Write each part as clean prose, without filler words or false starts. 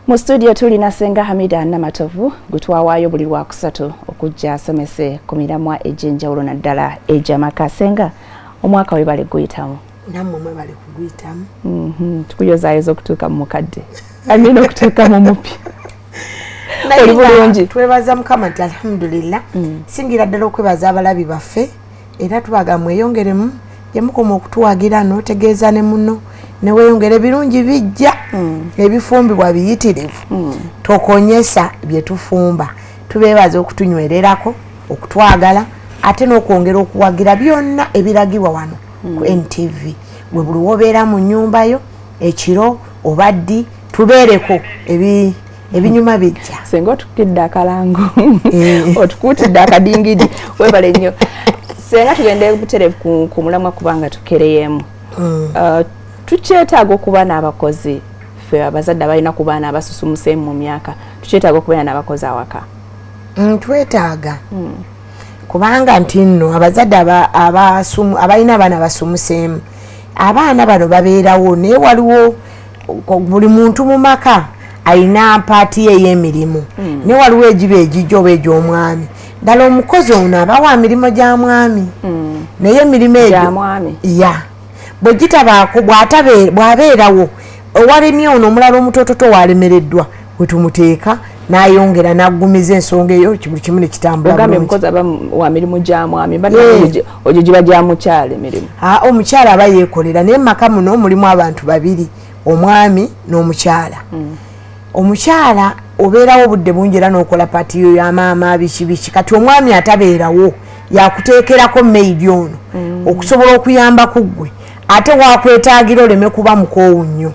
Mu studio tulina Senga Hamida Namatovu gutwawayo buli lwakusatu okujja asomese ku miramwa egy'enjawulo naddala egy'amaka. Senga, omwaka we bali guyitamu. Nammwe mwe bali kuguyitamu. Tukuyozaayoza okutuuka mu mukadde. Amina okutuuka mu mupi. Oli bulungi. Twebaza Mukama nti alhamdulillah. Singira ddala okwebaza abalabi baffe era tubaga mweyongeremu yemukoma okutuwagira n'otegeeza ne muno ne weeyongere birungi bijja ebifumbibwa biyitirivu tokonyesa bye tufumba tubeebaza okutunywererako okutwagala ate n'okwongera okuwagira byonna ebiragibwa wano ku NTV bwe buli wobeera mu nnyumba yo ekiro obaddi tubeereko ebinyuma bijja. Senga otukidde akalango otukuutidde akadingidi webale nnyo. Senga tugende buterevu ku mulamwa kubanga tukereyemu. Tukyetaaga okuba n'abakozi ffe abazadde abalina ku baana abasusumuseemu mu myaka tukyetaaga okubeera n'abakozi awaka. Twetaaga kubanga nti nno abazadde abalina abaana basumuseemu abaana bano babeerawo naye waliwo buli muntu mu maka alina mpaati ye ey'emirimu naye waliwo egiba egijja oba egy'omwami ddala omukozi ono abawa mirimo gya mwami naye emirimu egyo bwe gitabaako bw'abeerawo owalemye ono omulala omutoototo walemereddwa we tumuteeka n'ayongera n'aggumiza ensonga eyo buli kimu ne kitambula bulungi. Ogambye omukozi aba wa mirimu gya mwami ogyo giba gya mukyala emirimu. Omukyala aba yeekolera naye maka muno mulimu abantu babiri omwami n'omukyala. Omukyala obeerawo obudde bungi era n'okola paati yo ya maama biki kati omwami atabeerawo yakuteekerako maidi ono okusobola okuyamba ku ggwe ate wakwetaagira oleme kuba mukoowu nnyo.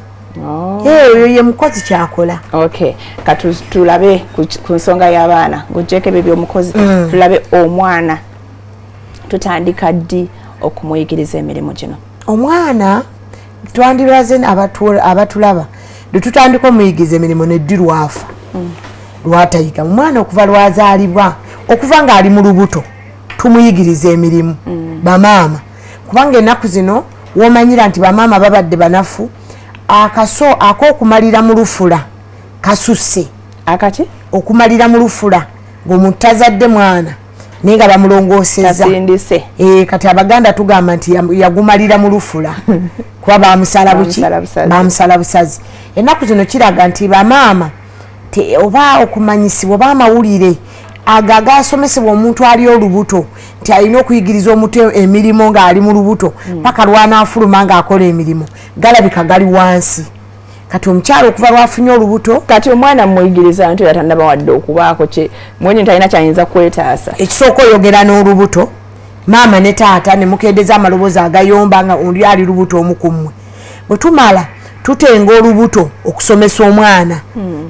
Oyo ye mukozi kyakola. Okay, kati tulabe ku nsonga y'abaana ng'oggyeko ebyo by'omukozi tulabe omwana tutandika ddi okumuyigiriza emirimu gino. Omwana twandibiraze abatulaba tutandika omuyigiriza emirimu neddi lwafa lwatayiga omwana okuva lwazaalibwa okuva ng'ali mu lubuto tumuyigiriza emirimu bamaama kubanga ennaku zino womanyira nti bamaama babadde banafu akaso ak'okumalira mu lufula kasusse akati okumalira mu lufula ng'omuntu tazadde mwana naye nga bamulongoosezza kati abaganda tugamba nti yagumalira mu lufula kuba bamusala busazi. Ennaku zino kiraga nti bamaama oba okumanyisibwa oba amawulire agasomesebwa omuntu ali olubuto nti alina okuyigiriza omuto emirimu ng'ali mu lubuto paka lwanaafuluma ng'akola emirimu galabika gali wansi. Kati omukyalo okuva lwafunye olubuto kati omwana muyigiriza nti yatandaba wadde okubaako mwenye talina kyayinza kwetaasa. Ekisooka oyogera n'olubuto maama ne taata ne mukendeeza amaloboozi agayomba nga oli ali lubuto omukummwe bwe tumala tutenga olubuto okusomesa omwana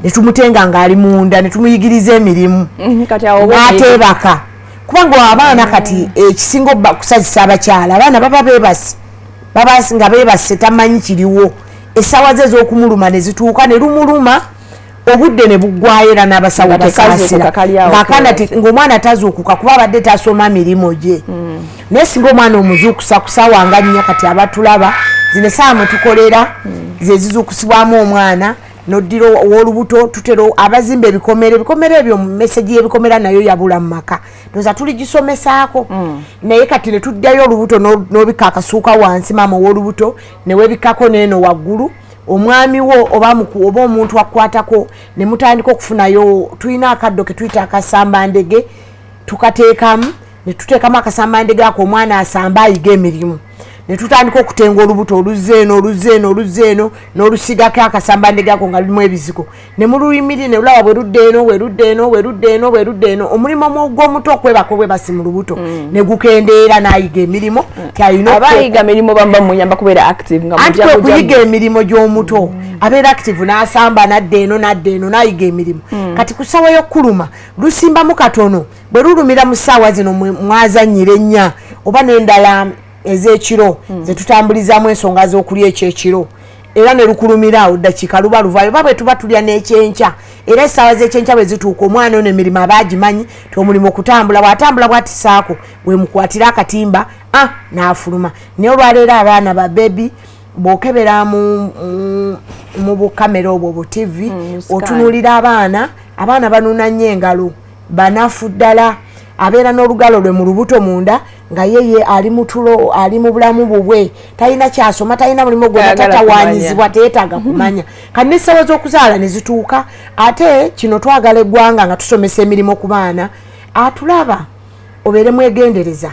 ne tumutenga ng'ali munda ne tumuyigiriza emirimu n'ateebaka kubanga abaana kati ekisinga kusazisa abakyala abaana baba beebase nga beebase tamanyi kiriwo essaawa ze ez'okumuluma ne zituuka ne lumuluma obudde ne buggwayo era n'abasawo tekaasira ng'akaana ng'omwana tazuukuka kuba abadde tasoma mirimu gye naye singa omwana omuzuukusa ku ssaawa nga nnya kati abatulaba zino essaawa mwe tukolera ze zizuukusibwamu omwana n'oddira ow'olubuto tutera abazimba ebikomera ebyo mu meseji y'ebikomera nayo yabula mu maka ndoza tuligisomesaako naye kati ne tuddayo olubuto n'obika akasuuka wansi maama ow'olubuto ne webikako n'eno waggulu omwami wo oba omuntu akwatako ne mutandika okufunayo tulina akaddo ke tuyita akasambandege tukateekamu ne tuteekamu akasambandege ako omwana asamba ayiga emirimu ne tutandika okutenga olubuto oluzzeeno n'olusigako akasambandege ako nga lulimu ebizigo ne muluyimiri ne lulaba bweruddeeno omulimu gw'omuto okwebaka obwebasi mu lubuto ne gukendeera n'ayiga emirimu abayiga emirimu bamba muyamba kubeera active nga anti okuyiga emirimu gy'omuto abeera active n'asamba naddeeno n'ayiga emirimu kati ku ssaawa y'okkuluma lusimbamu katono bwe lulumira mu ssaawa zino mwazannyira ennya oba n'endala ez'ekiro ze tutambulizamu ensonga z'okulya ekyekiro era ne lukulumira awo ddakiika luba luvaayo oba bwe tuba tulya n'ekyenkya era essaawa z'ekyenkya bwe zituuka omwana ono emirimu aba agimanyi ti omulimu okutambula bw'atambula bw'atisaako we mukwatira akatimba n'afuluma naye olwaleero abaana ba bebi bokebera mu bukamera obwo bu TV otunulira abaana banuna nnyo engalo banafu ddala abeera n'olugalo lwe mu lubuto munda nga yeye ali mutulo ali mu bulamu bubwe talina kyasoma talina mulimu gwonna tatawaanyizibwa teetaaga kumanya kati n'essawa z'okuzaala ne zituuka ate kino twagala eggwanga nga tusomesa emirimu ku baana atulaba obeere mwegendereza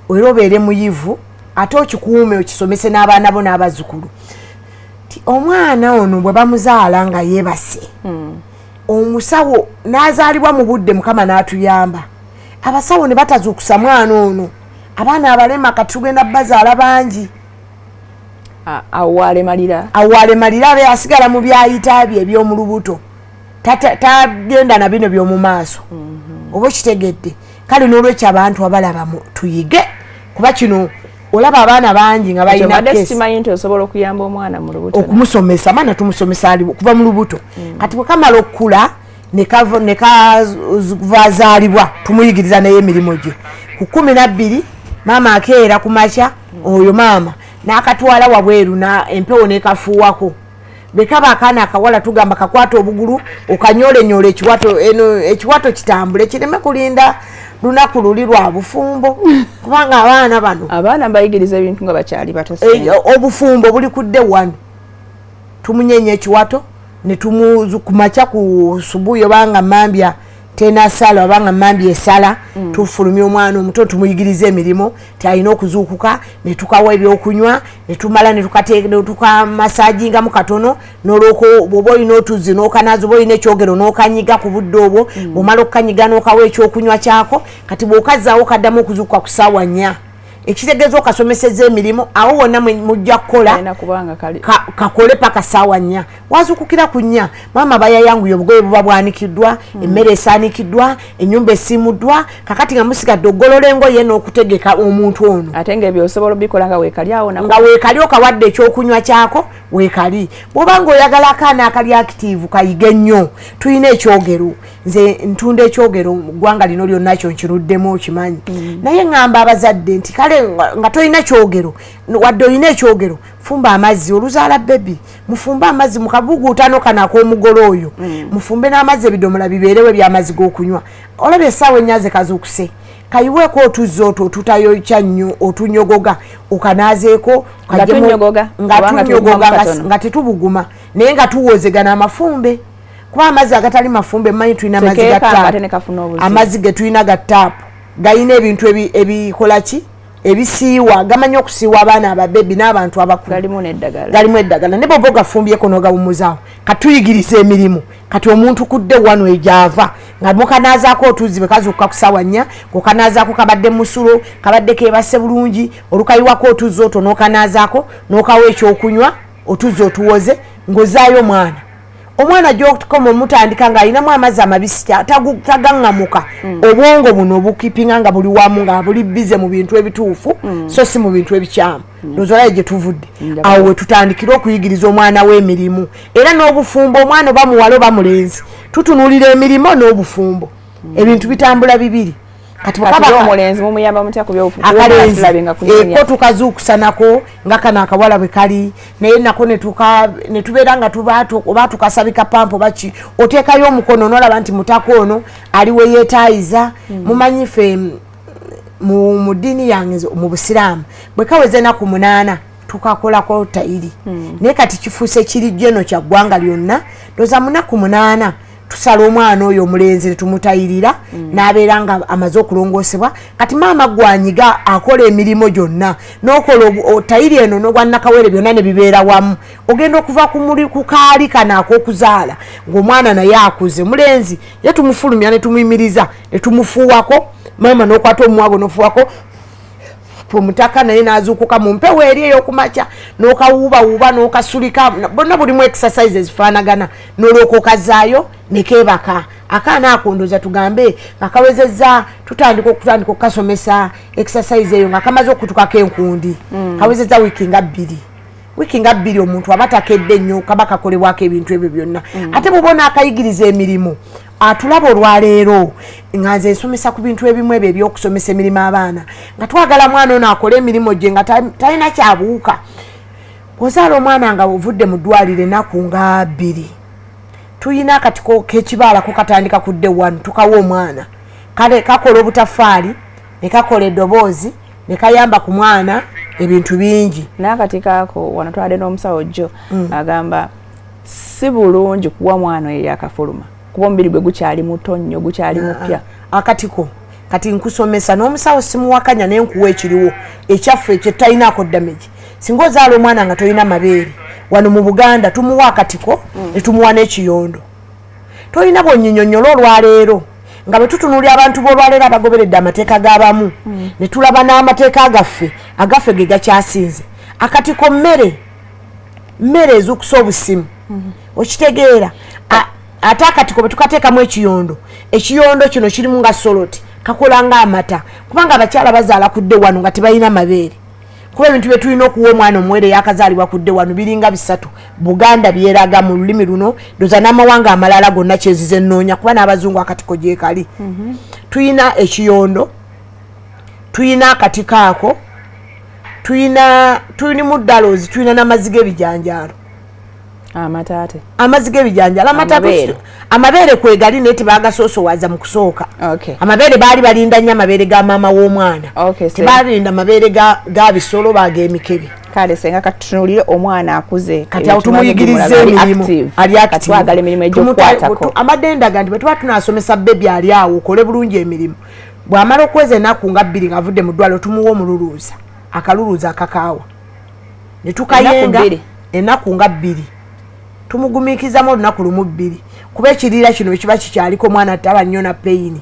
era obeere muyivu ate okikuume okisomese n'abaana bo n'abazzukulu ti omwana ono bwe bamuzaala nga yeebase omusawo n'azaalibwa mu budde mukama n'atuyamba abasawo ne batazuukusa mwana ono abaana abalema kati tugenda bazaala bangi awalemalira abe asigala mu byayita bye eby'omu lubuto tagenda na bino by'omu maaso oba kitegedde kale n'olwekyo abantu abalaba tuyige kuba kino olaba abaana bangi nga balina simanyi nti osobola okuyamba omwana mu lubuto okumusomesa maana tumusomesa kuva mu lubuto kati bwe kamala okukula ne kavazaalibwa tumuyigiriza naye emirimu gye ku 12 maama akeera ku makya oyo maama n'akatwala wabweru empewo n'ekafuuwako bwe kaba akaana akawala tugamba kakwata obugulu okanyoolenyoola ekiwato kitambule kireme kulinda lunaku luli lwa bufumbo kubanga abaana bayigiriza ebintu nga bakyali bato obufumbo buli kudde wano tumunyenya ekiwato ne kumakya ku subuhi obanga mambya tena sala obanga mambya esala tufulumya omwana omuto tumuyigiriza emirimu tialina okuzuukuka ne tukawa ebyokunywa ne tumala ne tukamasajinga mu katono n'olwoko bw'oba olina otuzzi n'okanaza oba olina ekyogero n'okanyiga ku budde obwo bw'omala okukanyiga n'okawa ekyokunywa kyako kati bw'okazzaawo kaddamu okuzuukuka ku ssaawa 4 ekitegeeza okasomeseza emirimu awo wonna mujja kukola kakole paka ssaawa 4 wazuukukira ku 4 maama bayayanguye obugoye buba bwanikiddwa emmere esaanikiddwa ennyumba esiimuddwa kakati nga musigadde oggolola engoye n'okutegeka omuntu ono ate ng'ebyo osobola obikola nga weekali awo nga weekali okawadde ekyokunywa kyako weekali bw'oba ng'oyagala akaana akali akitiivu kayige nnyo tulina ekyogero nze ntunda ekyogero mu ggwanga lino lyonna kyo nkiruddemu okimanyi naye ŋŋamba abazadde nti kale nga tolina kyogero wadde olina ekyogero fumba amazzi oluzaala bebi mufumbe amazzi mukabuguutano kano ak'omugolo oyo mufumbe n'amazzi ebidomola bibeerewo ebyamazzi g'okunywa olabye essaawa 4 zekazuukuse kayiweeko otuzzi otwo otutayoykya nnyo otunyogoga okanaazeeko nga tunyogoga nga tetubuguma naye nga tuwozegana amafumbe kuba amazzi agatali mafumbe manyi tulina amazzi ga taapu amazzi ge tulina ga taapu galina ebintu ebikolaki ebisiiwa gamanyi okusiiwa abaana ababebi n'abantu abakulu galimu eddagala ne bwoba ogafumbyeko n'ogawummuzaawo katuyigiriza emirimu kati omuntu kudde wano egyava nga mukanaazaako otuzzi bwe kazuukuka ku ssaawa 4 kokanaazaako kabadde musulo kabadde keebase bulungi olukayiwako otuzzi otwo n'okanaazaako n'okawa ekyokunywa otuzzi otuwoze ng'ozaayo omwana gy'okukoma omutandika ng'alinamu amazzi amabisi tagaŋŋamuka obwongo buno obukipinga nga buli wamu nga buli bize mu bintu ebituufu so si mu bintu ebikyamu ndozolayo gye tuvudde awo we tutandikira okuyigiriza omwana w'emirimu era n'obufumbo omwana oba muwala oba mulenzi tutunuulira emirimu n'obufumbo ebintu bitambula bibiri kati omulenzi mumuyamba mutya ku ko tukazuukusa nako nga kano akawala bwe kali naye nako ne tubeera nga oba tukasabika pampo baki oteekayo omukono nolaba nti mutako ono aliwe yeetaayiza mumanyi ffe mu ddiini yange mu busiraamu bwe kaweze ennaku 8 tukakolako tayiri naye kati kifuuse kirijjo eno kya ggwanga lyonna ndoza mu nnaku 8 tusala omwana oyo omulenzi ne tumutayirira n'abeera nga amaze okulongoosebwa kati maama gwanyiga akola emirimu gyonna n'okola tayiri eno n'ogwannakawere byonna ne bibeera wamu ogenda okuva ku kaali kano ak'okuzaala ng'omwana naye akuze mulenzi ye tumufulumya ne tumuyimiriza ne tumufuuwako maama n'okwata omumwago n'ofuuwako mutaka naye nazuukuka mu mpewo eri ey'okumakya n'okawuubawuuba n'okasulika bonna bulimu exercise ezifaanagana n'olwoka okazaayo ne keebaka akaana akondoza tugambe nga kawezezza tutandika okukasomesa exercise eyo nga kamaze okutukako enkundi kawezezza wiiki nga 2 omuntu aba takedde nnyo kaba kakolebwako ebintu ebyo byonna ate bw'oba akayigiriza emirimu atulaba olwaleero nga nze nsomesa ku bintu ebimu ebyo ebyokusomesa emirimu abaana nga twagala mwana ono akole emirimu gye nga talina kyabuuka bw'ozaala omwana nga ovudde mu ddwaliro ennaku nga 2 tuyina akatiko k'ekibaala kukatandika kudde 1 tukawa omwana kale kakola obutafaali ne kakola eddoboozi ne kayamba ku mwana ebintu bingi. N'akatiko ako wano twade n'omusawo jjo agamba si bulungi kuwa mwana oyo yakafuluma kuba omubiri gwe gukyali muto nnyo gukyali mupya. Akatiko kati nkusomesa n'omusawo simuwakanya naye nkuwa ekiriwo ekyaffe ekyetalinaako damage. Singa ozaala omwana nga tolina mabeere wano mu Buganda tumuwa akatiko ne tumuwa n'ekiyondo. Tolina bw'onnyinyonnyola olwaleero nga bwe tutunuulira abantu b'olwaleero abagoberedde amateeka g'abamu ne tulaba n'amateeka agaffe ge gakyasinze. Akatiko mmere ezukusa obusimu okitegeera. Ate akatiko bwe tukateekamu ekiyondo kino kirimu nga soloti kakola nga amata kubanga abakyala bazaala kudde wano nga tebalina mabeere. Kuba ebintu bye tulina okuwa omwana omuwere yakazaalibwa kudde wano biringa 3 Buganda byeraga mu lulimi luno ndoza n'amawanga amalala gonna kyezize nnoonya kuba n'abazungu akatiko gyekali. Tuyina ekiyondo, tuyina akatiko ako, tuyina muddalozi, tuyina n'amazzi g'ebijanjaalo. Amazzi g'ebijanjaalo amabeere kwegali naye tebagasoosoowaza mu kusooka. Amabeere baali balinda nnyo amabeere ga maama w'omwana tebalinda mabeere ga bisolo bag'emikebe. Kale senga katunuulire omwana akuze kati awo tumuyigiriza emirimu ali active. Amadenda ganti bwe tuba tunasomesa bebi ali awo okole bulungi emirimu bw'amala okweza ennaku nga 2 ng'avudde mu ddwaliro tumuwa omululuuza akaluluuza akakaawa ne tukayenga ennaku nga 2 tumugumiikizamu olunaku lumu 2 kuba ekiriira kino ekiba kikyaliko omwana taba nnyo na peyini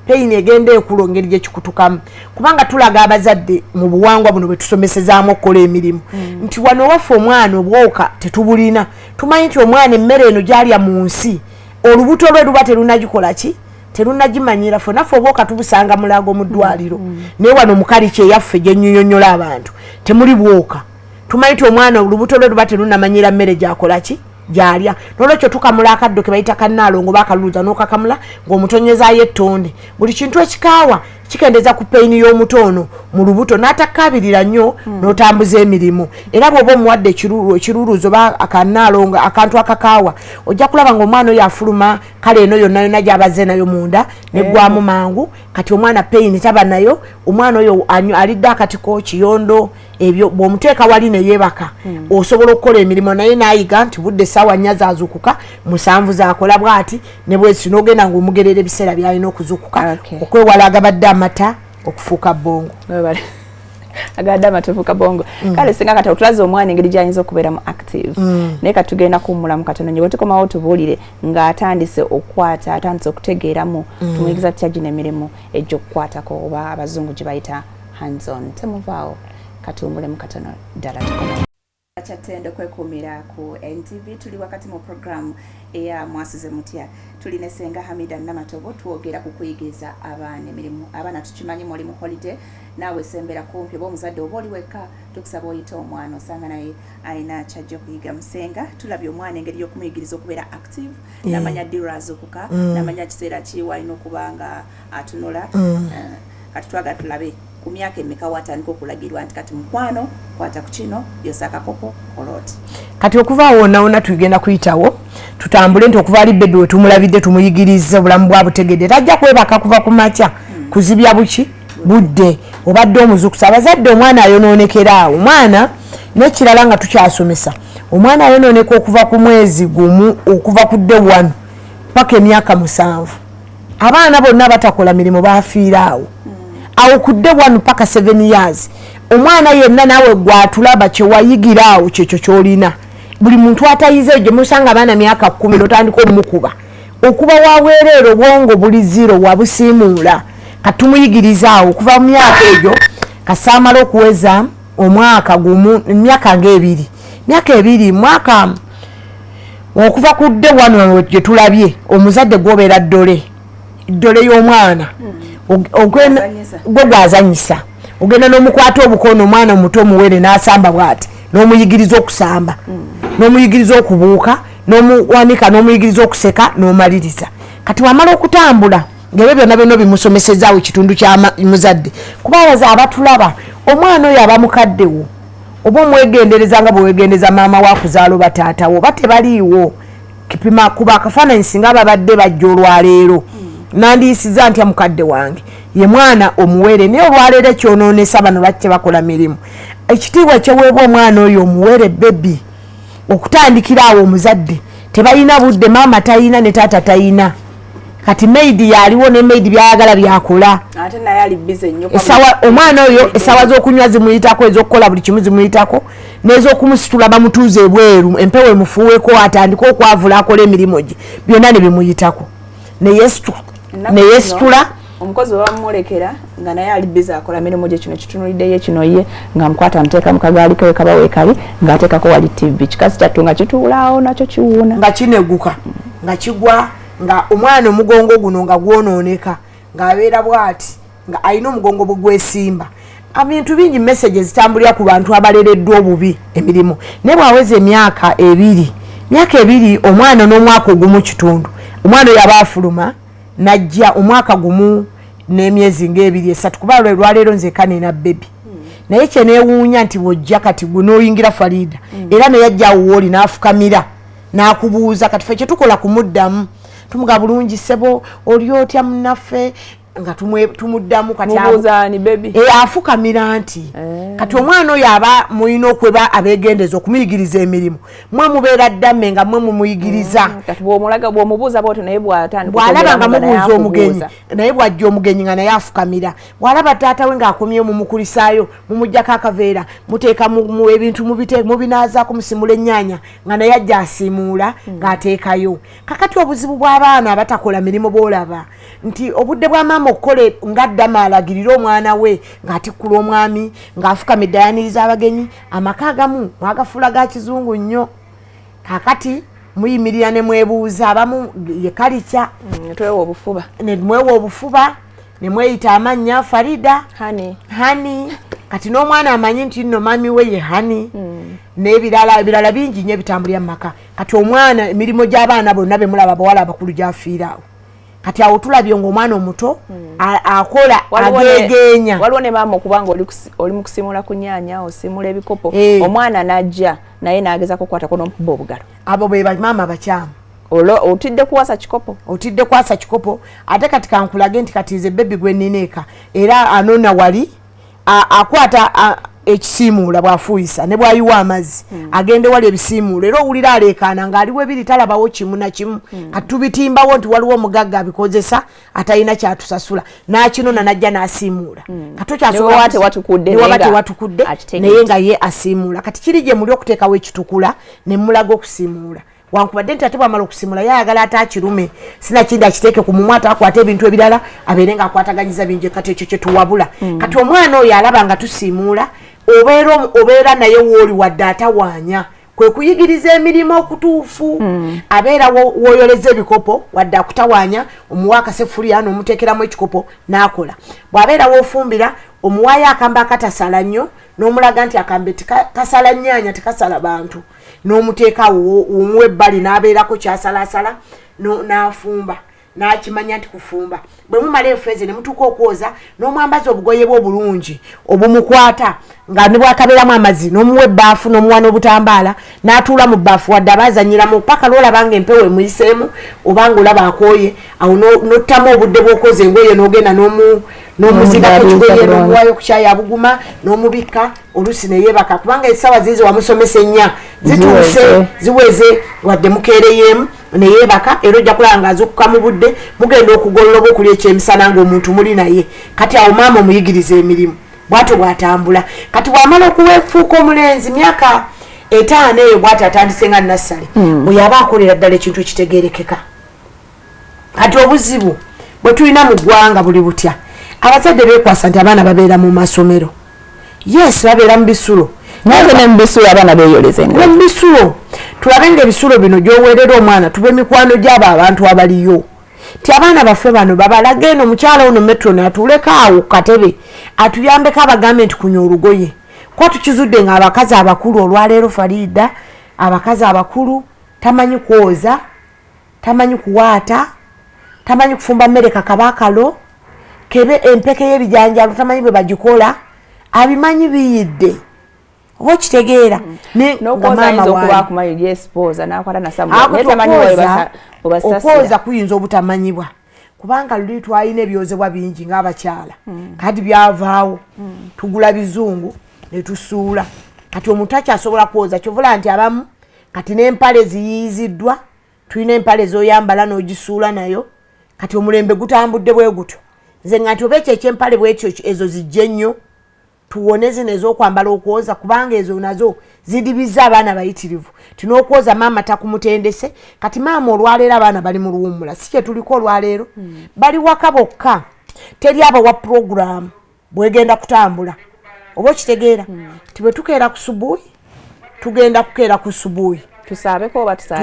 egenda ekula ngeri gye kikutukamu kubanga tulaga abazadde mu buwangwa buno bwe tusomesezaamu okukola emirimu nti wano waffe omwana obwoka tetubulina tumanyi nti omwana emmere eno gyalya mu nsi olubuto lwe luba terunagikola ki terunagimanyira ffe naffe obwoka tubusanga mulago mu ddwaliro naye wano mukali kyeyaffe gye nnyonyola abantu temuli bwoka tumanyi nti omwana olubuto lwe luba terunamanyira mmere gyakola ki gyalya nolwekyo tukamula akaddo ke bayita kannaalongo bakaluluuza n'okakamula ng'omutonyezaayo ettonde buli kintu ekikaawa kikendeza ku peyini y'omuto ono mu lubuto n'atakkaabirira nnyo n'otambuza emirimu era bw'oba omuwadde ekiruluuzo oba akannaalongo akantu akakaawa ojja kulaba ng'omwana oyo afuluma kale eno yonna gy'abazze nayo munda neggwamu mangu kati omwana peyini taba nayo omwana oyo alidde akatiko kiyondo ebyo bw'omuteeka wali ne yeebaka osobola okukola emirimu naye n'ayiga nti budde essaawa 4 zaazukuka 7 zaakola bw'ati ne bwesi n'ogenda ng'omugerera ebiseera by'alina okuzukuka okwewala agabadde amata okufuuka bongo agadde amata okufuuka bongo kale singa kati otulaze omwana engeri gy'ayinza okubeeramu active naye katugenda kuwummulamu katono nyo bwe tukomawo tubuulire ng'atandise okukwata atandise okutegeeramu tumuyigiza tutya gino emirimu egy'okukwatako oba abazungu gye bayita hands on temuvaawo katuwummulemu katono ddala tukomawo Chatendo kwekuumira ku NTV tuli wakati mu program eya mwasize mutya tuline Senga Hamida Namatobo tuogera ku kuyigiza abaana emirimu abaana tukimanyi muli mu holiday nawe sembera kumpi bo muzadde oba oli wekka tukusaba oyita omwana osanga naye ayina kyajja kuyiga Musenga tulabye omwana engeri y'okumuyigiriza okubeera active namanya dirazo kuka namanya kiseera kiwa ino kubanga atunula kati twagala tulabe ku myaka emeka watandika okulagirwa nti kati mukwano kwata ku kino yosaka kopo oloti kati okuva wonna tugenda kuyitawo tutambule nti okuva ali bebi we tumulabidde tumuyigirize obulamu bwa butegedde tajja kwebaka kuva ku makya kuzibya buki budde obadde omuzukusa abazadde omwana ayonoonekera awo omwana n'ekirala nga tukyasomesa omwana ayonooneka okuva ku mwezi gumu okuva ku dde 1 paka emyaka 7 abaana bonna batakola mirimu bafiira awo kudde 1 paka 7 years omwana yenna nawe gwatulaba kyewayigira awo kyekyo kyolina buli muntu atayize gye musanga abaana myaka 10 notandika omukuba okuba waweerero bwongo buli 0 wabusiimuula katumuyigiriza awo okuva mu myaka egyo kasamala okuweza omwaka gumu myaka ng'ebiri mwaka okuva kudde 1 gye tulabye omuzadde gwobeera ddole y'omwana gwe gwazanyisa ogenda n'omukwata obukono omwana omuto omuwere n'asamba bw'ati n'omuyigiriza okusamba n'omuyigiriza okubuuka n'omuwanika n'omuyigiriza okuseka n'omaliriza kati wamala okutambula ng'ebyo byonna byonna bimusomesezaawo ekitundu kya muzadde kuba abaza abatulaba omwana oyo aba mukaddewo oba omwegendereza nga bwewegendereza maama wakuzaalo bataatawo oba tebaliiwo kipima kuba akafaananyi singa babadde bajja olwaleero nandiyisiza ntya mukadde wange ye mwana omuwere naye olwaleero ekyonoonesa bano lwaki bakola mirimu ekitiibwa kyeweebwa omwana oyo omuwere bebi okutandikira awo omuzadde tebalina budde maama tayina ne taata tayina kati maidi yaliwo ne maidi byayagala byakola ate naye ali busy nnyo omwana oyo esawa z'okunywa zimuyitako ez'okukola buli kimu zimuyitako n'ez'okumusitula bamutuuza ebweru empewo emufuuweko atandika okwavula akola emirimu gye byonna ne bimuyitako neyesitula omukozi webamulekera nga naye ali busy akola mirimu gye kino kitunuliddeyo kino ye nga mukwata amuteeka mu kagaali ke wekaba weekali ng'ateekako wali tv kikazi kyattu nga kituulaawo nakyo kiwuuna nga kineguka nga kigwa nga omwana omugongo guno nga gwonooneka ng'abeera bw'ati nga alina omugongo bwe gwesimba ebintu bingi message zitambulira ku bantu abalereddwa obubi emirimu naye bwaweza emyaka ebiri omwana n'omwaka ogumu kitundu omwana oyo aba afuluma najja omwaka gumu n'emyezi ng'ebiri esatu kuba lwaleero nze kanena bebi naye kyeneewuunya nti bw'ojja kati gwe n'oyingira Farida era ne yajja awuwooli n'afukamira n'akubuuza kati ffe kye tukola kumuddamu tumuga bulungi sebo oli otya munnaffe nga tumuddamu kati mubuuzaani bebi afukamira nti kati omwana oyo aba mulina okweba abeegendeza okumuyigiriza emirimu mwe mubeera ddame nga mwe mumuyigiriza kati bw'omubuuza bw'otyo naye bw'alaba nga mubuuza omugenyi naye bw'ajja omugenyi nga naye afukamira bw'alaba taata we ng'akomye mumukulisaayo mumuggyako akaveera muteeka mu ebintu mubinaazaako musimula ennyaanya nga naye ajja asiimuula ng'ateekayo kakati obuzibu bw'abaana abatakola mirimu bw'olaba nti obudde bwa maama okukole ng'addama alagirira omwana we ng'atikkula omwami ng'afukamidde ayaniriza abagenyi amaka agamu mwagafuula ga kizungu nnyo kakati muyimirira ne mwebuuza abamu ye kalikya nemwewa obufuba ne mweyita amannya Farida hani kati n'omwana amanyi nti nno mami we ye hani n'ebirala bingi nnyo ebitambulira mu maka kati omwana emirimu gy'abaana bonna be mulaba bawala abakulu gy'afiiraawo kati awo tulabye ng'omwana omuto akola ageegeenya waliwo ne maama okubanga oli mu kusimula ku nnyaanya osimula ebikopo omwana n'ajja naye n'agezako okukwatako n'omukuba obugalo abo be bamaama bakyamu otidde kuwasa kikopo ate kati kankulage nti kati nze bebi gwe nnina era anona wali akwata ekisiimuula bw'afuuyisa ne bw'ayiwa amazzi agende wali ebisiimuula era owulira aleekaana ng'aliwo ebiri talabawo kimu na kimu kati tubitimbawo nti waliwo omugagga abikozesa atalina kyatusasula n'akinona n'ajja n'asiimuula niwaba tewatukudde naye nga ye asiimuula kati kiri gye muli okuteekawo ekitukula ne mulaga okusiimuula wankubadde nti ate bwamala okusimula yayagala ate akirume sinakindi akiteeke ku mumwa ate akwata ebintu ebirala abeere ng'akwataganyiza bingi kati ekyo kye tuwabula kati omwana oyo alaba nga tusiimuula obeera naye wooli wadde atawaanya kwe kuyigiriza emirimu okutuufu abeera woyoleza ebikopo wadde akutawaanya omuwa akaseffuliya n'omuteekeramu ekikopo n'akola bw'abeera woofumbira omuwaayo akamba akatasala nnyo n'omulaga nti akambe kasala nnyaanya tekasala bantu n'omuteeka omuwa ebbali n'abeerako kyasalasala n'afumba n'akimanya nti kufumba bwe mumala enfeeze ne mutuuka okwoza n'omwambaza obugoye bwe obulungi obumukwata nga ne bwakabeeramu amazzi n'omuwa ebbaafu n'omuwa n'obutambaala n'atuula mu bbaafu wadde abaazanyiramu paka lw'olabanga empewo emuyiseemu obanga olaba akooye awo n'ottamu obudde bw'okoza engoye n'ogenda n'omuzigako ekigoye n'omuwaayo ku kyayi abuguma n'omubikka oluusi ne yeebaka kubanga essaawa ziizo wamusomesa ennya zituuse ziweze wadde mukeereyeemu ne yeebaka era ojja kulaba ng'azuukuka mu budde mugenda okugolola oba okulya ekyemisana ng'omuntu muli naye kati awo maama omuyigiriza emirimu bw'atyo bw'atambula kati bw'amala okuweefuuka omulenzi myaka 5 eyo bw'ati atandise nga nassale bwe yaba akolera ddala ekintu ekitegeerekeka kati obuzibu bwe tulina mu ggwanga buli butya abazadde beekwasa nti abaana babeera mu masomero yes babeera mu bisulo naye ne mu bisulo abaana beeyoleze ne mu bisulo tulabe ng'ebisulo bino gy'oweerera omwana tube mikwano gy'abo abantu abaliyo ti abaana baffe bano babalaga eno omukyala ono metro atuuleko awo ku katebe atuyambeko abagambe nti kunya olugoye kuba tukizudde ng'abakazi abakulu olwaleero Farida abakazi abakulu tamanyi kwoza tamanyi kuwaata tamanyi kufumba mmere kakabakalo kebe empeke y'ebijanjalo tamanyi bwe bagikola abimanyi biyidde oba kitegeera ne mama wa kumayo expose na kwata na samu netamanyi okwoza kuyinza obutamanyibwa kubanga luli twalina ebyozebwa bingi ng'abakyala kati byavaawo tugula bizungu ne tusuula kati omuntu akyasobola kwoza kyovula nti abamu kati n'empale ziyiziddwa tulina empale z'oyambala n'ogisuula nayo kati omulembe gutambudde bwe gutyo nze ngati oba ekyo ekyempale bwekyo ezo zijje nnyo tuwone zino ez'okwambala okwoza kubanga ezo nazo zidibiza abaana bayitirivu tin'okwoza maama takumutendese kati maama olwaleero abaana bali mu luwummula si kye tuliko olwaleero bali waka bokka teri abawa puroguramu bwegenda kutambula oba okitegeera ti bwe tukeera ku subuhi tugenda kukeera ku subuhi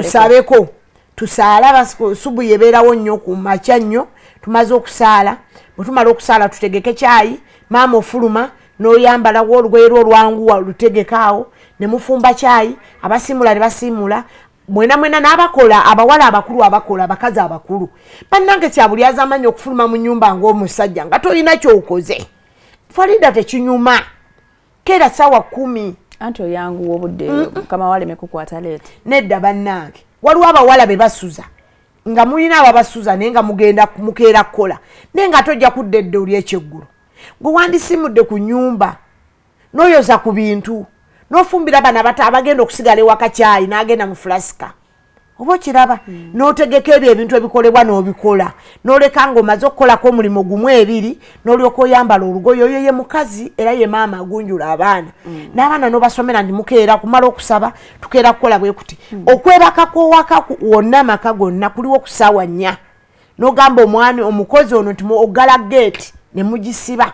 tusabeko tusaala subuhi ebeerawo nnyo ku makya nnyo tumaze okusaala bwe tumala okusaala tutegeke kyayi maama ofuluma n'oyambalawo olugoye olwanguwa lutegekaawo ne mufumba kyayi abasimula ne basimula mwena n'abakola abawala abakulu abakola abakazi abakulu bannange kyabuli azamanyi okufuluma mu nnyumba ng'omusajja nga tolina kyokoze Farida tekinyuma kera sawa 10 anti oyanguwa obudde kama wale mekukwata lete nedda bannange waliwo abawala be basuza nga mulina ababasuza naye nga mugenda mukeera kukola naye nga tojja kudda edda oli ekyeggulu gwe wandisimudde ku nnyumba n'oyoza ku bintu n'ofumbira bana abagenda okusigala ewaka kyayi n'agenda mu fulasika oba okiraba n'otegeka ebyo ebintu ebikolebwa n'obikola n'oleka ng'omaze okukolako omulimu gumu ebiri n'olyoka oyambala olugoye oyo ye mukazi era ye maama agunjula abaana n'abaana n'obasomera ndi mukeera kumala okusaba tukeera kukola bwe kuti okwebaka kw'owaka wonna amaka gonna kuliwo ku ssaawa 4 n'ogamba omwami omukozi ono nti oggala geeti ne mugisiba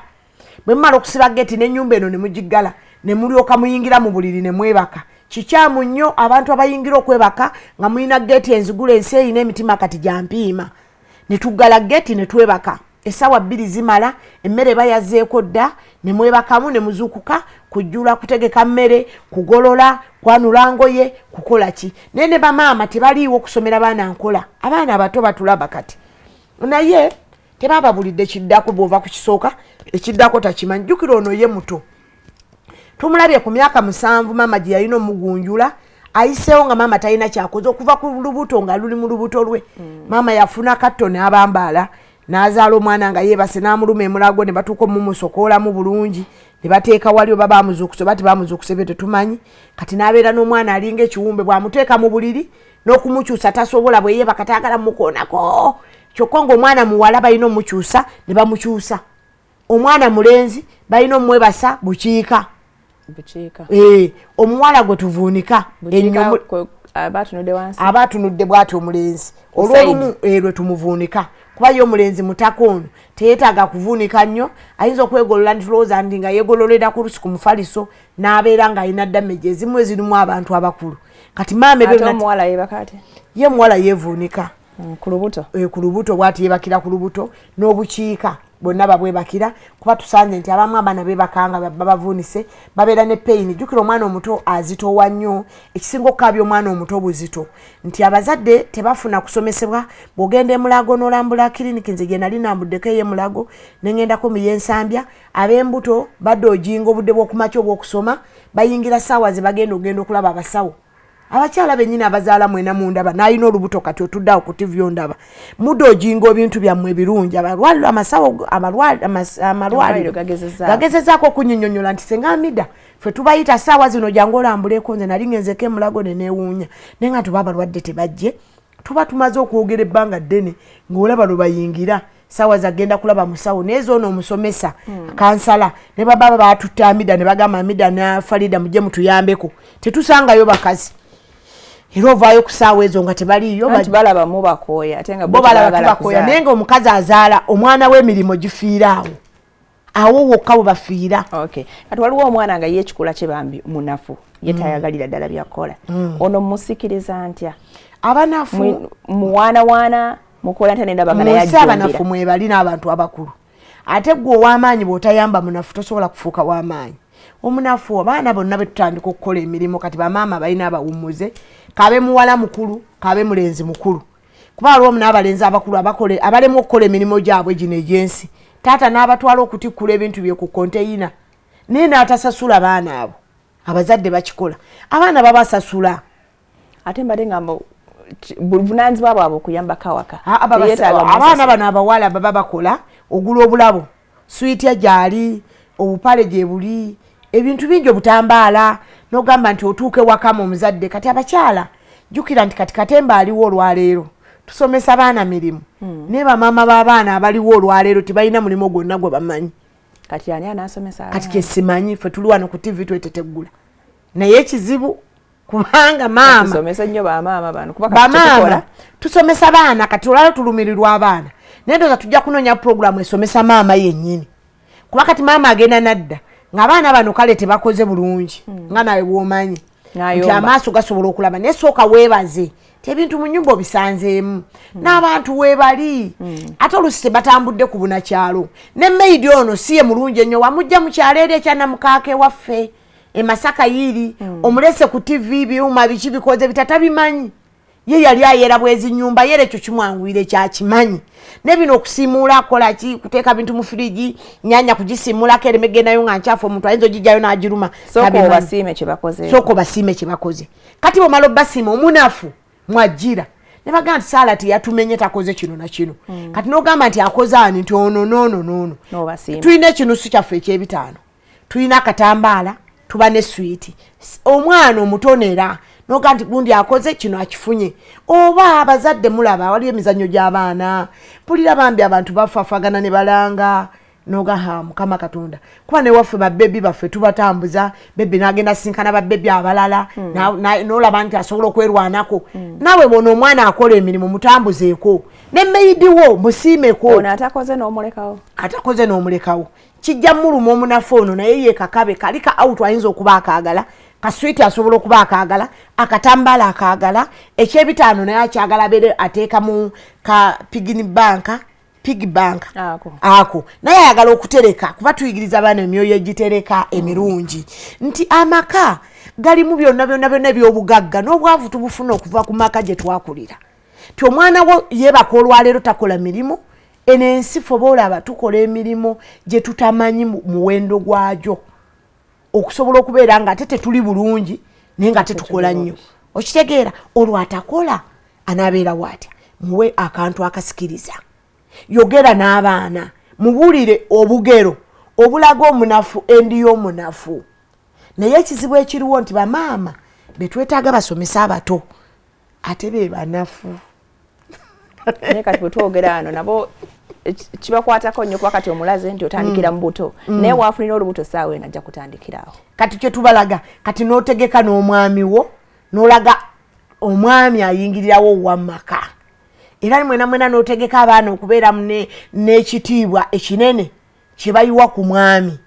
bwe mumala okusiba geeti n'ennyumba eno ne mugiggala ne mulyoka muyingira mu buliri ne mwebaka kikyamu nnyo abantu abayingira okwebaka nga mulina geeti enzigula ensi eyina emitima kati gyampiima ne tuggala geeti ne twebaka essaawa 2 zimala emmere bayazeeko dda ne mwebakamu ne muzuukuka kujjula kutegeka mmere kugolola kwanula ngoye kukola ki naye ne bamaama tebaliiwo okusomera baana nkola abaana abato batulaba kati naye tebaba bulidde kiddako bw'ova ku kisooka ekiddako takimanyi jjukira ono ye muto tumulabye ku myaka 7 maama gye yalina omugunjula ayiseewo nga maama talina kyakoze okuva ku lubuto nga luli mu lubuto lwe maama yafuna katto n'abambaala n'azaala omwana nga yeebase n'amuluma emulago ne batuuka omumusokoolamu bulungi ne bateeka wali oba bamuzuukuse oba tebamuzuukuse byo tetumanyi kati n'abeera n'omwana alinga ekiwumbe bw'amuteeka mu buliri n'okumukyusa tasobola bwe yeebaka taagala mukoonako kyokka ng'omwana muwala balina omukyusa ne bamukyusa omwana mulenzi balina omwebasa bukiika omuwala gwe tuvuunika abatunudde bwati omulenzi olwolumu lwe tumuvuunika kuba ye omulenzi mutaka ono teyeetaaga kuvuunika nnyo ayinza okwegolola ntulowooza ndi nga yeegololera ku lusi ku mufaliso n'abeera ng'alina ddamage ezimu ezirimu abantu abakulu kati maama ye muwala yeevuunika ku lubuto bwati yeebakira ku lubuto n'obukiika bonna babwebakira kuba tusanze nti abamu abaana beebakanga babavuunise babeera ne peyini jjukira omwana omuto azitowa nnyo ekisinga okukabya omwana omuto buzito nti abazadde tebafuna kusomesebwa bw'ogenda emulago n'olambula kiriniki nze gye nali nambuddeko ey'emulago ne ngendako mu y'ensambya ab'embuto badde ojinga obudde bw'okumakya obw'okusoma bayingira ssaawa ze bagenda ogenda okulaba abasawo abakyala bennyini abazaala mwena mundaba n'alina olubuto kati otuddeawo ku tivi ondaba mudde ojinga ebintu byammwe ebirungi abalwaliro amasawo amalwaliro gagezezaako okunyinyonyola nti senga amida ffe tubayita ssaawa zino jangu olambuleko nze nali ngenzeko emulago ne neewuunya naye nga tuba abalwadde tebajje tuba tumaze okwogera ebbanga ddene ng'olaba lwe bayingira ssaawa zagenda kulaba musawo naye zoono omusomesa kansala ne baba baatutte amida ne bagamba amida ne Farida mujje mutuyambeko tetusangayo bakazi era ovaayo ku ssaawa ezo nga tebaliiyo balabamu bakooya ate nga bo balaba bakooya naye nga omukazi azaala omwana w'emirimu gifiira awo wokka bwe bafiira kati waliwo omwana nga ye ekikula kye bambi munafu ye tayagalira ddala byakola ono musikiriza ntya abanafu muwaanawaana mukola ntya nendabagana yajjumbira abanafu mwebali n'abantu abakulu ate gwe ow'amaanyi bw'otayamba munafu tosobola kufuuka w'amaanyi omunafu abaana bonna betutandika okukola emirimu kati bamaama balina abawummuze kabe muwala mukulu kabe mulenzi mukulu kuba waliwo n'abalenzi abakulu abalemu okukola emirimu gyabwe gino egyensi taata n'abatwala okutikkula ebintu bye ku konteyina naye n'atasasula baana abo abazadde bakikola abaana babasasula ate mbadde ngamba buvunanyizibwa bwabwe okuyamba kawaka abaana bano abawala baba bakola ogula obulabo swiiti gyali obupale gye buli ebintu bingi obutambaala n'ogamba nti otuuke wakama omuzadde kati abakyala jjukira nti kati katemba aliwo olwaleero tusomesa baana mirimu ne bamaama b'abaana abaliwo olwaleero tibalina mulimu gwonna gwe bamanyi kati ani anasomesa kati kyesimanyi ffe tuli wano ku TV tweteteggula naye ekizibu kubanga maama tusomesa nnyo bamaama bano kuba kati tusomesa baana kati olwaleero tulumirirwa abaana naye ndoza tujja kunoonya puroguramu esomesa maama yennyini kuba kati maama agenda nadda ng'abaana bano kale tebakoze bulungi nga nawe bw'omanyi nti amaaso gasobola okulaba naye sooka weebaze ti ebintu mu nnyumba obisanzeemu n'abantu weebali ate olusi tebatambudde ku bunakyalo ne maidi ono si ye mulungi ennyo wamujja mu kyalo eri ekyanamukaaka ewaffe e Masaka yiri omulese ku TV byuma biki bikoze bitata bimanyi ye yali ayera bwezi nyumba yere ekyo kimwangwire kyakimanyi ne bino okusimuula akola ki kuteeka bintu mu firiji nyanya kugisimula kere megenayo nga nchafu omuntu ayinza ogijjayo n'agiruma soko basiime kye bakoze kati bomala basiima omunafu mwajjira ne bagamba nti Salati yatumenye takoze kino na kino kati n'ogamba nti akoze ani nti ono tulina ekinusu kyaffe eky'ebitaano tulina akatambaala tuba ne swiiti omwana omutonera noga nti gundi akoze kino akifunye oba abazadde mulaba wali emizannyo gy'abaana pulira bambi abantu bafafagana ne balanga noga Mukama Katonda kuba ne waffe babbebi baffe tubatambuza bebbi n'agenda sinkana babbebi abalala n'olaba nti asobola okwerwanako nawe bona omwana akola emirimu mutambuzeeko ne meidiwo musiimeko ono atakoze n'omulekawo kijja muluma omunafu ono naye ye kakabe kalika out ayinza okuba akaagala kaswiti asobola okuba akaagala akatambaala akaagala ekyebitaano naye akyagala bere ateeka mu ka piggy bank ako naye ayagala okutereka kuba tuyigiriza abaana emyoyo egitereka emirungi nti amaka galimu byonna ebyobugagga n'obwavu tubufuna okuva ku maka gye twakulira ti omwana wo yeebaka olwaleero takola mirimu enensi ffe boolaba tukola emirimu gye tutamanyi muwendo gwajo okusobola okubeera nga ate tetuli bulungi naye nga tetukola nnyo okitegeera olwo atakola anaabeera waatya muwe akantu akasikiriza yogera n'abaana mubuulire obugero obulaga omunafu endi y'omunafu naye ekizibu ekiriwo nti bamaama betwetaaga basomesa abato ate be banafu naye kati bwe twogera ano nabo kibakwatako nnyo kuba kati omulaze nti otandikira mu buto naye waafunira olubuto saawa eno ajja kutandikirawo kati kye tubalaga kati n'otegeka n'omwami wo n'olaga omwami ayingirirawo wammaka era mwena n'otegeka abaana okubeera n'ekitiibwa ekinene kye bayiwa ku mwami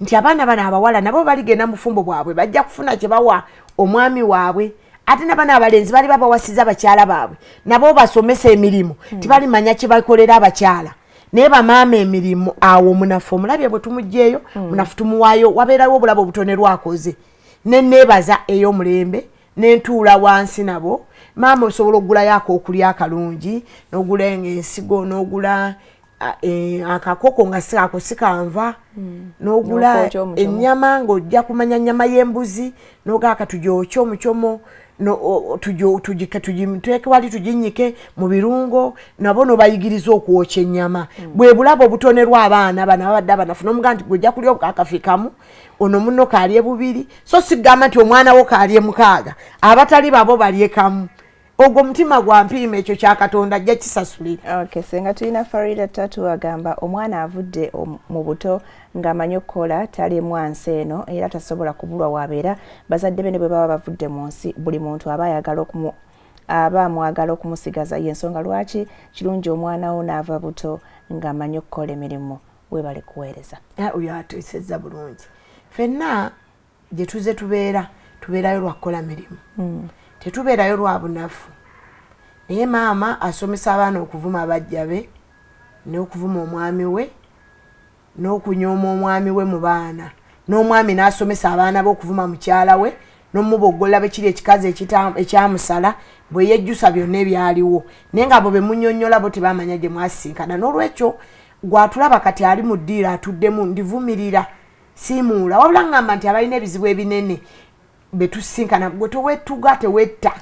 nti abaana bano abawala nabo baligenda mu bufumbo bwabwe bajja kufuna kye bawa omwami waabwe ate nabana abalenzi bali babawasiza abakyala baabwe nabo basomesa emirimu tibalimanya kye bakolera abakyala naye bamaama emirimu awo omunafu omulabye bwe tumugjeeyo munafu tumuwaayo wabeerawo obulabo obutono lwakoze neneebaza ey'omulembe nentuula wansi nabo maama osobola okugulayo akookulya akalungi n'ogula ensigo n'ogula akakoko nga ako sikanva n'ogula ennyama ng'ojja kumanya nnyama y'embuzi n'ogaaka tugyokyo omucomo tujiteeke wali tuginyike mu birungo nabo nobayigiriza okwokya ennyama bwe bulabo obutonerwa abaana bano abadde abanafu n'omugaa nti gwojja kulya akafikamu ono munno kaalye bubiri so sigamba nti omwana wo kaalye mukaaga abatali babo balye kamu ogwo mutima gwa mpiima ekyo kya Katonda ajja kisasulira. Okay, senga tulina Farida Tatu agamba omwana avudde mu buto ng'amanyi okukola tali mwansi eno era tasobola kubulwa wabeera bazadde be ne bwe baba bavudde mu nsi buli muntu aba mwagala okumusigaza y'ensonga lwaki kirungi omwana wo n'ava buto ng'amanyi okukola emirimu weebale kuweereza. Oyo ateesezza bulungi. Ffenna gye tuze tubeerayo lwa kukola mirimu. Tetubeerayo lwa bunafu naye maama asomesa abaana okuvuma abajja be n'okuvuma omwami we n'okunyooma omwami we mu baana n'omwami n'asomesa abaana be okuvuma mukyala we n'omuboggola be kiri ekikazi ekyamusala bwe yejjusa byonna ebyaliwo naye nga bo be munnyonnyola bo tebamanya gye mwasinkana n'olwekyo gwatulaba kati ali mu ddiiro atuddemu ndivumirira simuula wabula ngamba nti abalina ebizibu ebinene betusinkana gwe towetuga tewetta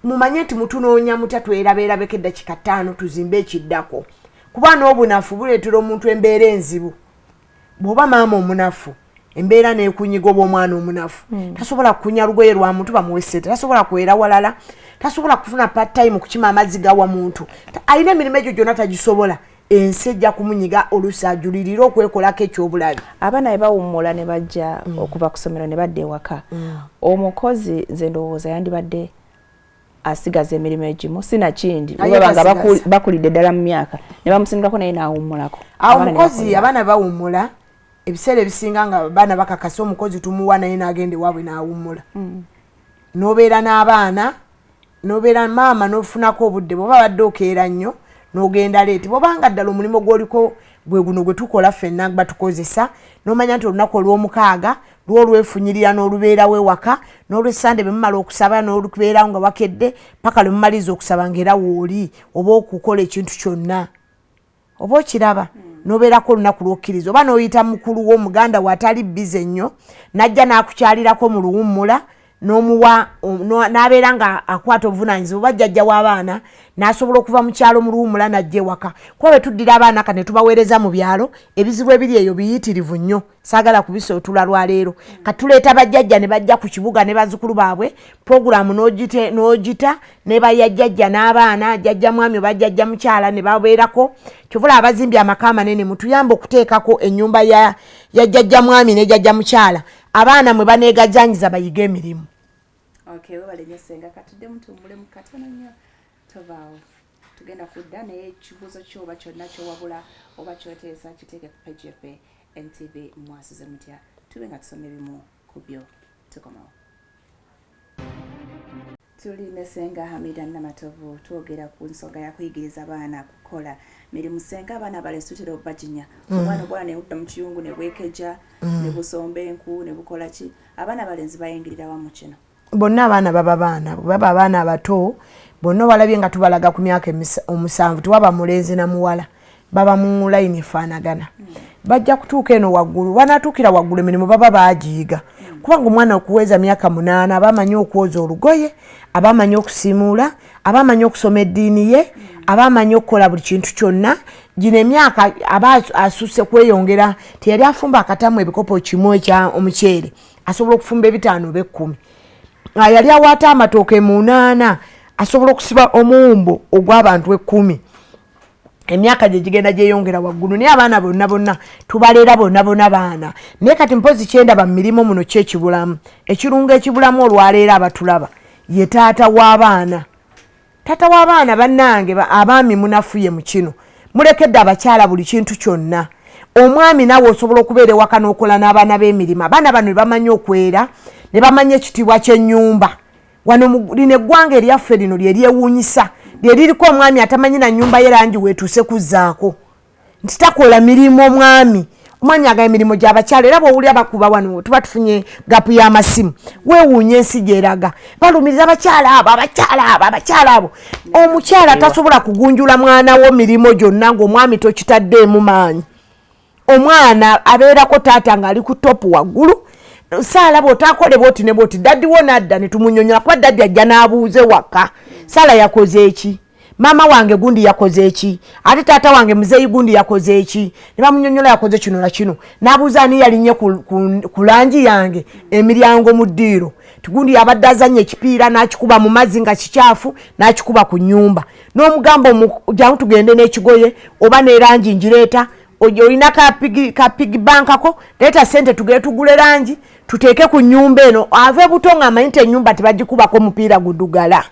mumanye nti mutunoonya mutya twerabeerabeko eddakika 5 tuzimbe ekiddako kuba n'obunafu buleetera omuntu embeera enzibu bw'oba maama omunafu embeera neekunyiga oba omwana omunafu tasobola kukunya lugoye lwa muntu bamuwesete tasobola kuwera walala tasobola kufuna part time kukima amazzi gawa muntu alina emirimu egyo gyonna tagisobola ensi ejja kumunyiga oluusi ajulirira okwekolako ekyobulabi abaana bwe bawummula ne bajja okuva ku ssomero ne badda ewaka omukozi nze ndowooza yandibadde asigaza emirimu egimu sinakindi babanga bakulidde ddala mu myaka ne bamusindikako naye naawummulako omukozi abaana bawummula ebiseera ebisinga nga abaana bakakasa omukozi tumuwa naye n'agenda ewaabwe n'awummula n'obeera n'abaana n'obeera maama n'ofunako obudde bw'oba badde okeera nnyo n'ogenda leeti bw'obanga ddala omulimu gw'oliko bwe guno gwe tukola ffenna batukozesa n'omanya nti olunaku olw'omukaaga lw'olwefunyirira n'olubeerawo ewaka n'olw'essande bwe mumala okusaba n'olubeerawo nga wakedde paka lwe mumaliza okusaba ng'era wooli oba okukola ekintu kyonna oba okiraba n'obeerako olunaku lw'okkiriza oba n'oyita mukulu w'omuganda watali bize nnyo n'ajja n'akukyalirako mu luwummula n'omuwa n'abeera nga akwata obuvunaanyizibwa oba jjajja w'abaana n'asobola okuva mu kyalo mu luwummula n'ajja ewaka kuba bwe tuddira abaana ka ne tubaweereza mu byalo ebizibu ebiri eyo biyitirivu nnyo saagala kubisootula lwaleero katuleeta bajjajja ne bajja ku kibuga ne bazzukulu baabwe puroguramu n'ogita ne bayajjajja n'abaana jjajja mwami oba jjajja mukyala ne babeerako kyovula abazimbye amaka amanene mutuyamba okuteekako ennyumba ya jjajja mwami ne jjajja mukyala abaana mwe baneegajjanyiza bayiga emirimu. Okay, webalenye senga katudde mutumbule mu katono nnyo tovaawo tugenda kudda naye ekibuuzo kyoba kyonna kyowabula oba kyoteesa kiteeke ku page yaffe NTV mwasize mutya tube nga tusoma ebimu ku byo tukomawo. Tuli ne Senga Hamida Namatovu twogera ku nsonga ya kuyigiriza abaana kukola mirimu senga abaana balesutira obajinya omwana obwana ne udda mu kiyungu ne bwekeja ne busomba enku ne bukola ki abaana balenzi bayingirira wamu kino bonna abaana baba abaana abato bonna balabye nga tubalaga ku myaka 7 tuwaba mulenzi na muwala baba mu line efaanagana bajja kutuuka eno waggulu banatuukira waggulu emirimu baba baagiyiga kubanga omwana okuweza myaka 8 abamanyi okwoza olugoye abamanyi okusimuula abamanyi okusoma eddiini ye abamanyi okukola buli kintu kyonna gino emyaka aba asusse kweyongera teyali afumba akatamu ebikopo kimu ekya omuceere asobola okufumba 5 oba 10 yali awaata amatooke 8 asobola okusiba omuwumbo ogw'abantu 10 emyaka gye gigenda gyeyongera waggulu naye abaana bonna tubaleera bonna baana naye kati mpozi 9 ba mirimu muno kyekibulamu ekirungo ekibulamu olwaleera abatulaba ye taata w'abaana bannange abaami munafuye mu kino mulekedde abakyala buli kintu kyonna omwami nawe osobola okubeera ewaka n'okola n'abaana b'emirimu abaana bano ne bamanyi okwera ne bamanya ekitiibwa ky'ennyumba wano lino eggwanga eryaffe lino lye lyewuunyisa lye liriko omwami atamanyi na nnyumba ye langi weetuuse kuzzaako nti takola mirimu omwami aga emirimu gy'abakyala era bw'owulira bakuba wano tuba tufunye gapu y'amasimu weewuunya ensi gy'eraga balumiriza abakyala abo omukyala tasobola kugunjula mwana wo mirimu gyonna ng'omwami tokitaddeemu maanyi omwana abeerako taata ng'ali ku topu waggulu saala bw'otaakole bw'oti ne bw'oti daddi wo n'adda ne tumunyonyola kuba daddi ajja n'abuuze waka saala yakoze eki mama wange gundi yakoze eki ate taata wange muzeeyi gundi yakoze eki ne bamunyonyola yakoze kino na kino n'abuuza ani yalinnye ku langi yange emiryango mu ddiiro tigundi yabadde azannya ekipiira n'akikuba mu mazzi nga kikyafu n'akikuba ku nnyumba n'omugamba jangu tugende n'ekigoye oba n'erangi ngireeta olina ka pigi bankako leeta sente tugende tugule langi tuteeke ku nnyumba eno ave buto ng'amanyi nti ennyumba tebagikubako mupiira gudugala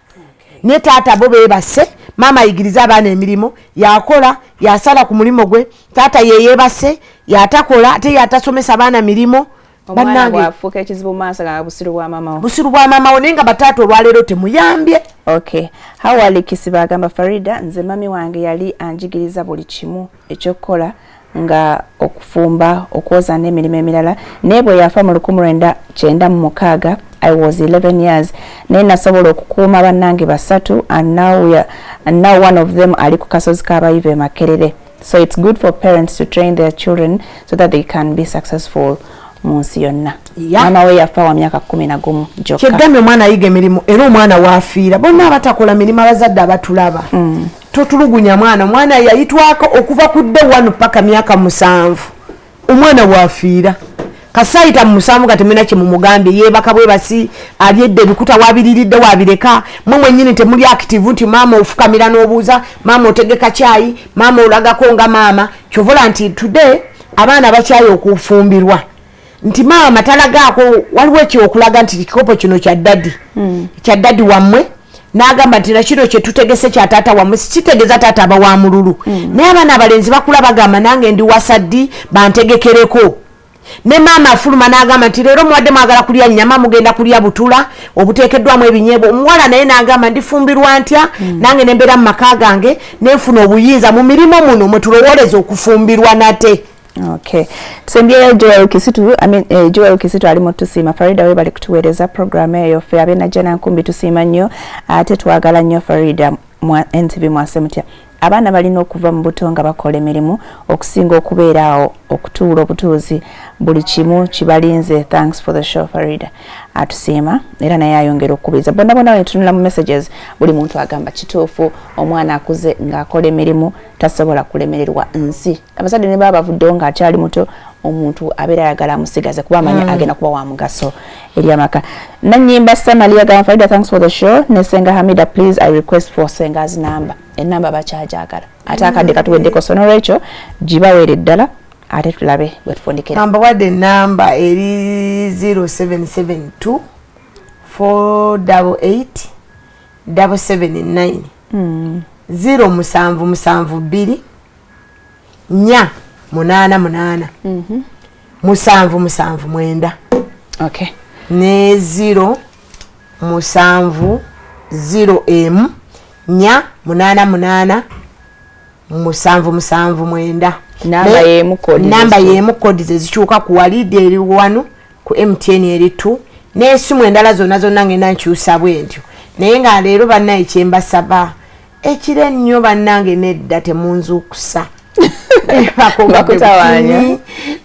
ne taata bo beebase maama ayigiriza abaana emirimu yakola yasala ku mulimo gwe taata yeyeebase yatakola ate yatasomesa abaana mirimu bannange bwafuuka ekizibu maaso nga busiru bwa maama wo naye nga bataata olwaleero temuyambye. Okay, Hawali Kisiba agamba Farida nze mami wange yali anjigiriza buli kimu ekyokukola nga okufumba okwoza n'emirimu emirala naye bwe yafa mu 1996 I was 11 years naye nasobola okukuuma bannange 3 and now one of them ali ku kasozi k'abayivu e Makerere. So it's good for parents to train their children so that they can be successful mu nsi yonna. Yeah. Maama we yafa wa myaka 11 jokka. Kyegamye omwana ayiga emirimu era omwana waafiira. Bonna abatakola mirimu abazadde abatulaba. Totulugunya mwana yayitwako okuva ku dde 1 paka myaka 7. Omwana waafiira. Kasaita musamu katemena kye mumugambye yebaka bwe basi abyedde bikuta wabiriridde wabireka mwe nyine temuli active nti mama ofukamira n'obuuza mama otegeka chai mama olagako nga mama kyovola nti today abaana bakyayo okufumbirwa nti mama talagaako waliwo ekyo okulaga nti kikopo kino kya daddy wammwe n'agamba nti nakino kye tutegese kya taata wammwe sikitegeza taata aba wa mululu naye abaana abalenzi bakula bagamba nange ndi wasaddi bantegekereko. Ne mama afuluma n'agamba nti leero mwadde mwagala kulya nnyama mugenda kulya butula obuteekeddwamu ebinyeebwa. Omuwala naye n'agamba ndifumbirwa ntya nange ne mbeera mu maka gange nenfuna obuyinza mu mirimu muno mwe tulowooleza okufumbirwa nate. Okay. Tusembyeyo Joel Kisitu, Joel Kisitu ali mutusiima. Farida we bali kutuweereza programu eyo ffe abenajja nankumbi tusiima nnyo ate twagala nnyo Farida NTV mwase mutya. Abaana balina okuva mu buto nga bakola emirimu okusinga okubeeraawo okutuula obutuuzi buli kimu kibalinze. Thanks for the show Farida. Atusiima era naye ayongera okukubiriza bonna wetunula mu messages buli muntu agamba kituufu omwana akuze ng'akola emirimu tasobola kulemererwa nsi. Abazadde ne baba bavuddewo ng'akyali muto omuntu abeera ayagala amusigaze kuba amanya agenda kuba wa mugaso eri amaka. Nanyimba Samalia agamba Farida thanks for the show. Ne Senga Hamida please I request for Senga's number. Enamba bakyajagala ate akadde katuweddeko sono Rachel gibaweere ddala ate tulabe bwe tufundikira. Namba wadde namba eri 0772 488 779 0772 nya 88 779. Okay. Ne 0 nya 88 779. Namba yemu kodi zezikyuka ku walidi eri 1 ku MTN eri 2 n'esimu endala zonna ngenda nkyusa bwentyo naye nga leero bannaye kyembasaba ekire nnyo bannange nedda temunzuukusa bakutawanya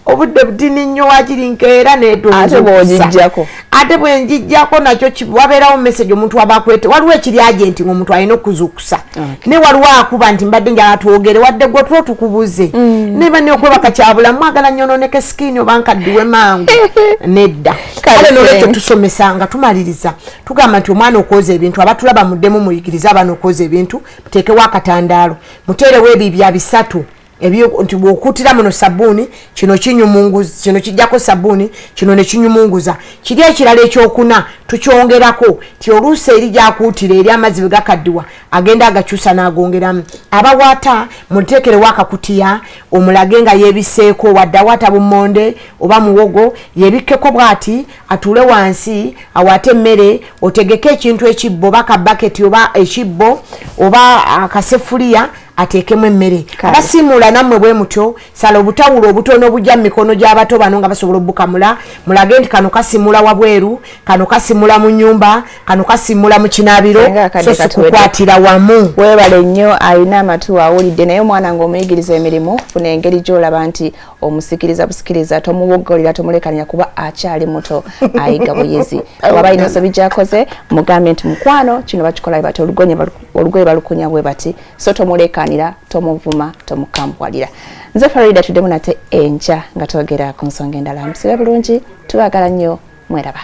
obudde butini nnyo wakiri nkeera netonzijjako ate bwenjijjako nakyo wabeerawo message omuntu abakwete waliwo ekiri agenti ng'omuntu alina okuzuukusa ne waliwo akuba nti mbadde njala twogere wadde gwe tulo tukubuze neba ne okwebaka kyabulamu mwagala nyonooneke skiini oba nkaddiwe mangu nedda kale nolwekyo tusomesanga tumaliriza tugamba nti omwana okwoza ebintu abatulaba muddemu muyigiriza abaana okwoza ebintu muteekewo akatandaalo muteerewo ebibya bisatu ebyo nti bw'okuutira muno sabbuuni kino kinyumunguza kino kijjako sabbuuni kino ne kinyumunguza kiri ekirala ekyokuna tukyongerako ti oluusi eri gyakuutira eri amazzi bwe gakaddiwa agenda agakyusa n'agongeramu abawaata muteekerewo akakutiya omulage nga yeebiseeko wadde awaata bummonde oba muwogo yeebikkeko bw'ati atuule wansi awaate emmere otegeke ekintu ekibbo oba kabaketi oba ekibbo oba akasefuliya ateekemu emmere basiimula nammwe bwe mutyo sala obutawulo obutono obujja mu mikono gy'abato bano nga basobola obukamula mulage nti kano kasimula wabweru kano kasimula mu nnyumba kano kasimula mu kinaabiro so sikukwatira wamu. Weebale nnyo alina amatu awulidde naye omwana ng'omuyigiriza emirimu funa engeri gy'olaba nti omusikiriza busikiriza tomuwogolera tomulekanira kuba akyali muto ayiga buyezi. Waba alina ensobi gy'akoze mugambe nti mukwano kino bakikola bati olugoye balukunya bwe bati so tomulekanira tomuvuma tomukambwalira. Nze Farida tuddemu nate enkya nga twogera ku nsonga endala. Musibe bulungi tubagala nnyo mweraba.